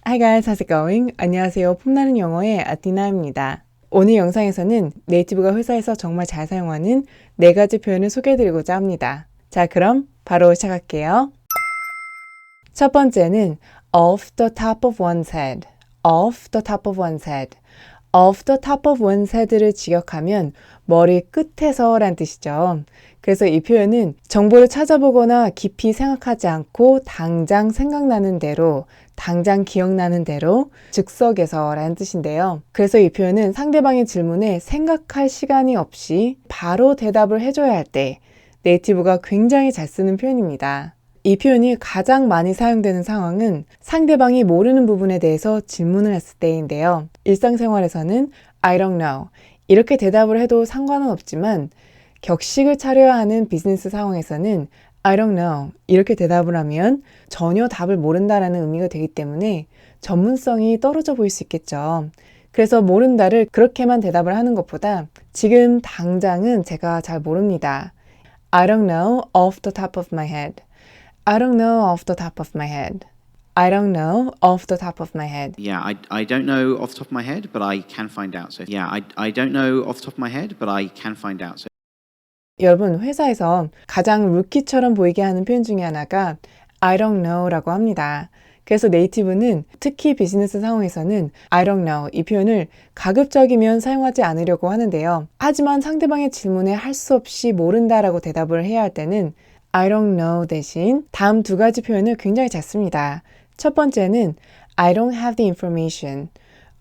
Hi guys, how's it going? 안녕하세요. 폼나는 영어의 아티나입니다. 오늘 영상에서는 네이티브가 회사에서 정말 잘 사용하는 4가지 표현을 소개해드리고자 합니다. 자, 그럼 바로 시작할게요. 첫 번째는 off the top of one's head. off the top of one's head. off the top of one's head를 직역하면 머리 끝에서 란 뜻이죠. 그래서 이 표현은 정보를 찾아보거나 깊이 생각하지 않고 당장 생각나는 대로, 당장 기억나는 대로 즉석에서 라는 뜻인데요. 그래서 이 표현은 상대방의 질문에 생각할 시간이 없이 바로 대답을 해줘야 할 때 네이티브가 굉장히 잘 쓰는 표현입니다. 이 표현이 가장 많이 사용되는 상황은 상대방이 모르는 부분에 대해서 질문을 했을 때인데요. 일상생활에서는 I don't know 이렇게 대답을 해도 상관은 없지만 격식을 차려야 하는 비즈니스 상황에서는 I don't know 이렇게 대답을 하면 전혀 답을 모른다라는 의미가 되기 때문에 전문성이 떨어져 보일 수 있겠죠. 그래서 모른다를 그렇게만 대답을 하는 것보다 지금 당장은 제가 잘 모릅니다. I don't know off the top of my head. I don't know off the top of my head. I don't know off the top of my head. Yeah, I don't know off the top of my head, but I can find out. So yeah, I don't know off the top of my head, but I can find out. So 여러분, 회사에서 가장 루키처럼 보이게 하는 표현 중에 하나가 I don't know라고 합니다. 그래서 네이티브는 특히 비즈니스 상황에서는 I don't know 이 표현을 가급적이면 사용하지 않으려고 하는데요. 하지만 상대방의 질문에 할 수 없이 모른다라고 대답을 해야 할 때는 I don't know 대신 다음 2가지 표현을 굉장히 잘 씁니다. 첫 번째는 I don't have the information.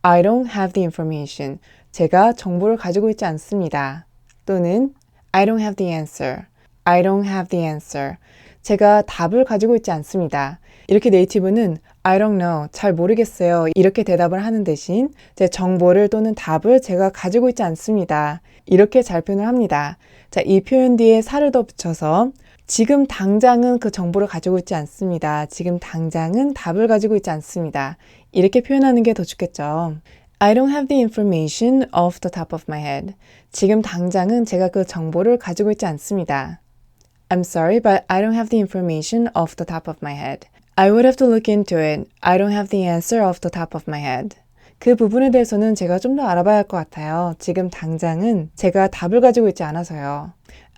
I don't have the information. 제가 정보를 가지고 있지 않습니다. 또는 I don't have the answer. I don't have the answer. 제가 답을 가지고 있지 않습니다. 이렇게 네이티브는 I don't know, 잘 모르겠어요. 이렇게 대답을 하는 대신 제 정보를 또는 답을 제가 가지고 있지 않습니다. 이렇게 잘 표현을 합니다. 자, 이 표현 뒤에 살을 더 붙여서 지금 당장은 그 정보를 가지고 있지 않습니다. 지금 당장은 답을 가지고 있지 않습니다. 이렇게 표현하는 게 더 좋겠죠. I don't have the information off the top of my head. 지금 당장은 제가 그 정보를 가지고 있지 않습니다. I'm sorry, but I don't have the information off the top of my head. I would have to look into it. I don't have the answer off the top of my head. 그 부분에 대해서는 제가 좀 더 알아봐야 할 것 같아요. 지금 당장은 제가 답을 가지고 있지 않아서요.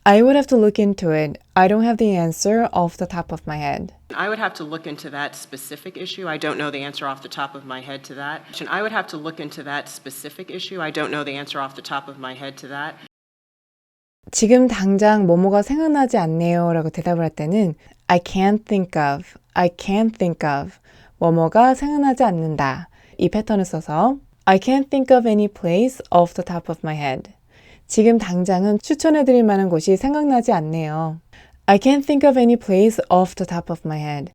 I would have to look into it. I don't have the answer off the top of my head. I would have to look into that specific issue. I don't know the answer off the top of my head to that. I would have to look into that specific issue. I don't know the answer off the top of my head to that. 지금 당장 뭐뭐가 생각나지 않네요 라고 대답을 할 때는 I can't think of, I can't think of 뭐뭐가 생각나지 않는다. 이 패턴을 써서 I can't think of any place off the top of my head. 지금 당장은 추천해드릴 만한 곳이 생각나지 않네요. I can't think of any place off the top of my head.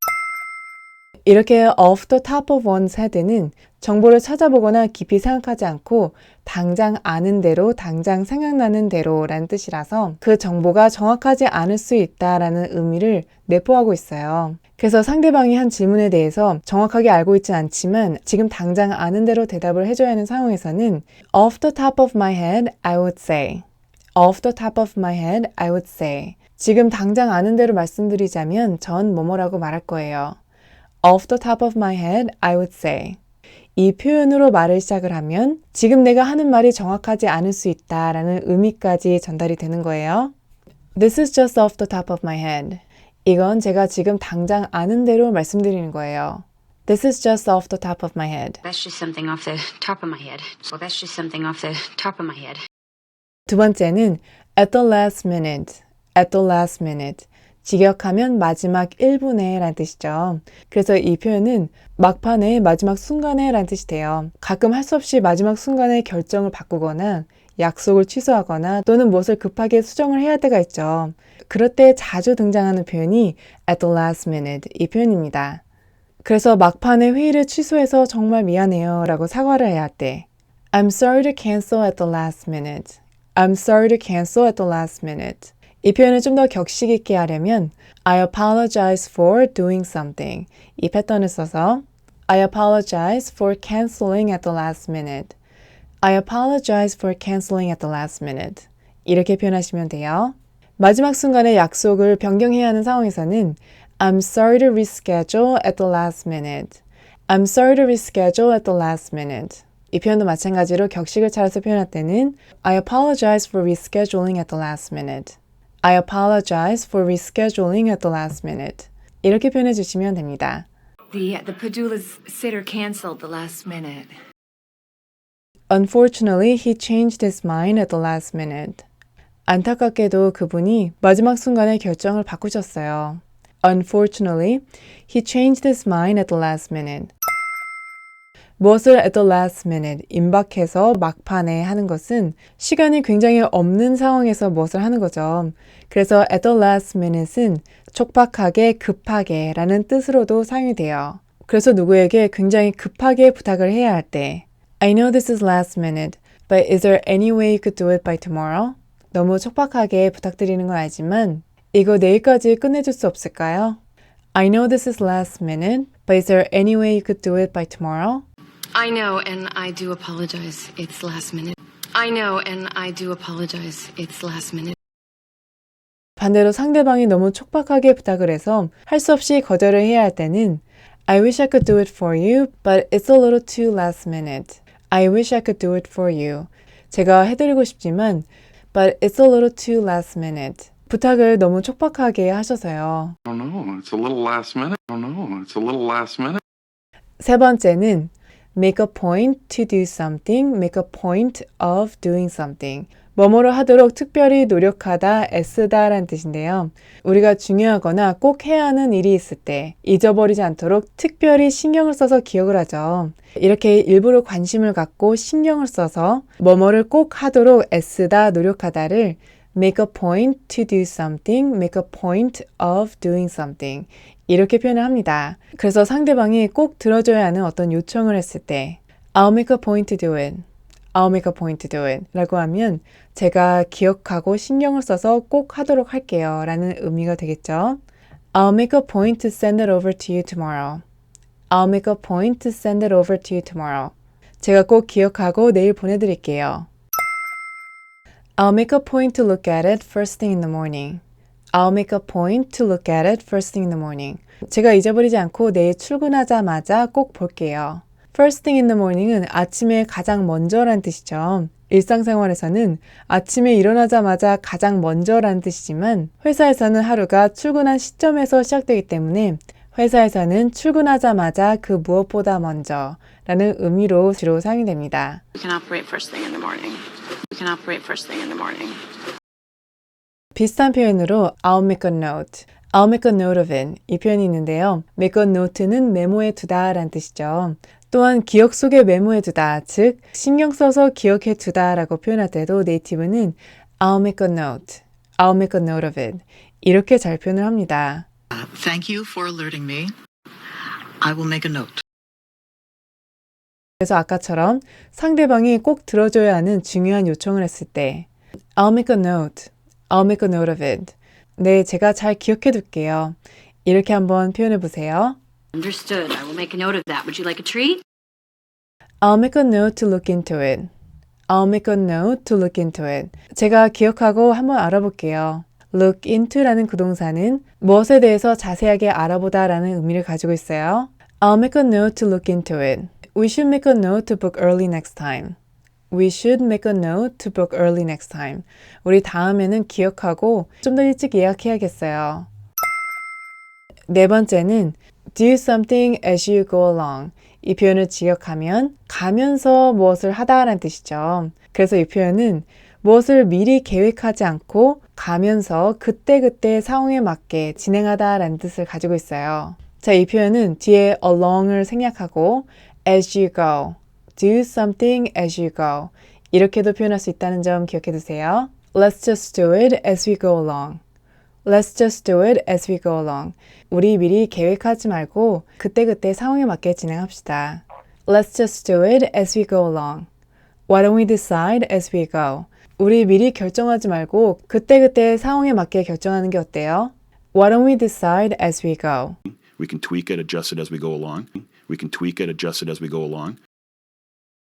이렇게 off the top of one's head는 정보를 찾아보거나 깊이 생각하지 않고 당장 아는 대로, 당장 생각나는 대로 라는 뜻이라서 그 정보가 정확하지 않을 수 있다라는 의미를 내포하고 있어요. 그래서 상대방이 한 질문에 대해서 정확하게 알고 있진 않지만 지금 당장 아는 대로 대답을 해줘야 하는 상황에서는 off the top of my head, I would say. off the top of my head, I would say. 지금 당장 아는 대로 말씀드리자면 전 뭐뭐라고 말할 거예요. off the top of my head, I would say. 이 표현으로 말을 시작을 하면 지금 내가 하는 말이 정확하지 않을 수 있다라는 의미까지 전달이 되는 거예요. This is just off the top of my head. 이건 제가 지금 당장 아는 대로 말씀드리는 거예요. This is just off the top of my head. That's just something off the top of my head. Well, that's just something off the top of my head. 두 번째는 at the last minute. at the last minute. 직역하면 마지막 1분에 라는 뜻이죠. 그래서 이 표현은 막판에 마지막 순간에 라는 뜻이 돼요. 가끔 할 수 없이 마지막 순간에 결정을 바꾸거나 약속을 취소하거나 또는 무엇을 급하게 수정을 해야 할 때가 있죠. 그럴 때 자주 등장하는 표현이 at the last minute 이 표현입니다. 그래서 막판에 회의를 취소해서 정말 미안해요 라고 사과를 해야 할 때 I'm sorry to cancel at the last minute. I'm sorry to cancel at the last minute. 이 표현을 좀 더 격식 있게 하려면 I apologize for doing something. 이 패턴을 써서 I apologize for canceling at the last minute. I apologize for canceling at the last minute. 이렇게 표현하시면 돼요. 마지막 순간에 약속을 변경해야 하는 상황에서는 I'm sorry to reschedule at the last minute. I'm sorry to reschedule at the last minute. 이 표현도 마찬가지로 격식을 차려서 표현할 때는 I apologize for rescheduling at the last minute. I apologize for rescheduling at the last minute. 이렇게 표현해 주시면 됩니다. The Padula's sitter canceled the last minute. Unfortunately, he changed his mind at the last minute. 안타깝게도 그분이 마지막 순간에 결정을 바꾸셨어요. Unfortunately, he changed his mind at the last minute. 무엇을 at the last minute, 임박해서 막판에 하는 것은 시간이 굉장히 없는 상황에서 무엇을 하는 거죠. 그래서 at the last minute은 촉박하게, 급하게 라는 뜻으로도 사용이 돼요. 그래서 누구에게 굉장히 급하게 부탁을 해야 할 때 I know this is last minute, but is there any way you could do it by tomorrow? 너무 촉박하게 부탁드리는 건 알지만 이거 내일까지 끝내줄 수 없을까요? I know this is last minute, but is there any way you could do it by tomorrow? I know, and I do apologize. It's last minute. I know, and I do apologize. It's last minute. 반대로 상대방이 너무 촉박하게 부탁을 해서 할 수 없이 거절을 해야 할 때는 I wish I could do it for you, but it's a little too last minute. I wish I could do it for you. 제가 해드리고 싶지만 but it's a little too last minute. 부탁을 너무 촉박하게 하셔서요. I don't know. It's a little last minute. I don't know. It's a little last minute. 세 번째는 make a point to do something, make a point of doing something. 뭐뭐를 하도록 특별히 노력하다, 애쓰다 라는 뜻인데요. 우리가 중요하거나 꼭 해야 하는 일이 있을 때 잊어버리지 않도록 특별히 신경을 써서 기억을 하죠. 이렇게 일부러 관심을 갖고 신경을 써서 뭐뭐를 꼭 하도록 애쓰다, 노력하다를 make a point to do something, make a point of doing something. 이렇게 표현을 합니다. 그래서 상대방이 꼭 들어줘야 하는 어떤 요청을 했을 때 I'll make a point to do it. I'll make a point to do it 라고 하면 제가 기억하고 신경을 써서 꼭 하도록 할게요 라는 의미가 되겠죠. I'll make a point to send it over to you tomorrow. I'll make a point to send it over to you tomorrow. 제가 꼭 기억하고 내일 보내드릴게요. I'll make a point to look at it first thing in the morning. I'll make a point to look at it first thing in the morning. 제가 잊어버리지 않고 내일 출근하자마자 꼭 볼게요. First thing in the morning은 아침에 가장 먼저라는 뜻이죠. 일상생활에서는 아침에 일어나자마자 가장 먼저라는 뜻이지만 회사에서는 하루가 출근한 시점에서 시작되기 때문에 회사에서는 출근하자마자 그 무엇보다 먼저 라는 의미로 주로 사용이 됩니다. We can operate first thing in the morning. We can operate first thing in the morning. 비슷한 표현으로 I'll make a note, I'll make a note of it 이 표현이 있는데요. make a note는 메모해 두다 라는 뜻이죠. 또한 기억 속에 메모해 두다, 즉 신경 써서 기억해 두다 라고 표현할 때도 네이티브는 I'll make a note, I'll make a note of it 이렇게 잘 표현을 합니다. Thank you for alerting me. I will make a note. 그래서 아까처럼 상대방이 꼭 들어줘야 하는 중요한 요청을 했을 때 I'll make a note, I'll make a note of it. 네, 제가 잘 기억해 둘게요. 이렇게 한번 표현해 보세요. Understood. I will make a note of that. Would you like a treat? I'll make a note to look into it. I'll make a note to look into it. 제가 기억하고 한번 알아볼게요. look into라는 구동사는 무엇에 대해서 자세하게 알아보다 라는 의미를 가지고 있어요. I'll make a note to look into it. We should make a note to book early next time. We should make a note to book early next time. 우리 다음에는 기억하고 좀 더 일찍 예약해야겠어요. 네 번째는 do something as you go along. 이 표현을 직역하면 가면서 무엇을 하다라는 뜻이죠. 그래서 이 표현은 무엇을 미리 계획하지 않고 가면서 그때그때 상황에 맞게 진행하다라는 뜻을 가지고 있어요. 자, 이 표현은 뒤에 along을 생략하고 as you go, do something as you go 이렇게도 표현할 수 있다는 점 기억해 두세요. Let's just do it as we go along. Let's just do it as we go along. 우리 미리 계획하지 말고 그때그때 상황에 맞게 진행합시다. Let's just do it as we go along. Why don't we decide as we go? 우리 미리 결정하지 말고 그때그때 상황에 맞게 결정하는 게 어때요? Why don't we decide as we go? We can tweak it, adjust it as we go along. We can tweak it, adjust it as we go along.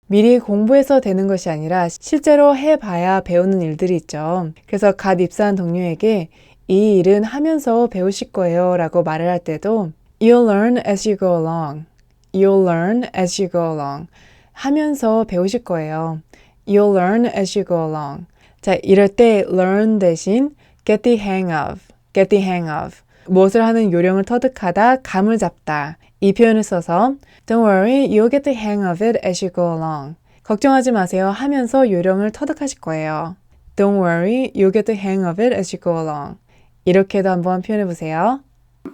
미리 공부해서 되는 것이 아니라 실제로 해봐야 배우는 일들이 있죠. 그래서 갓 입사한 동료에게 이 일은 하면서 배우실 거예요 라고 말을 할 때도 You'll learn as you go along. You'll learn as you go along. 하면서 배우실 거예요. You'll learn as you go along. 자, 이럴 때 learn 대신 get the hang of, get the hang of. 무엇을 하는 요령을 터득하다, 감을 잡다. 이 표현을 써서 Don't worry, you'll get the hang of it as you go along. 걱정하지 마세요. 하면서 요령을 터득하실 거예요. Don't worry, you'll get the hang of it as you go along. 이렇게도 한번 표현해 보세요.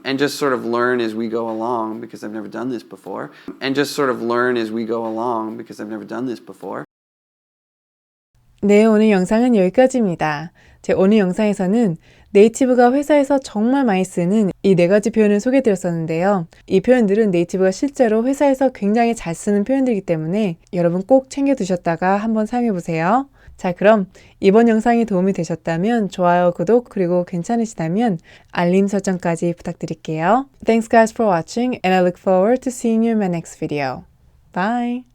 And just sort of learn as we go along because I've never done this before. And just sort of learn as we go along because I've never done this before. 네, 오늘 영상은 여기까지입니다. 제 오늘 영상에서는 네이티브가 회사에서 정말 많이 쓰는 이 4가지 표현을 소개해드렸었는데요. 이 표현들은 네이티브가 실제로 회사에서 굉장히 잘 쓰는 표현들이기 때문에 여러분 꼭 챙겨두셨다가 한번 사용해보세요. 자, 그럼 이번 영상이 도움이 되셨다면 좋아요, 구독, 그리고 괜찮으시다면 알림 설정까지 부탁드릴게요. Thanks guys for watching and I look forward to seeing you in my next video. Bye!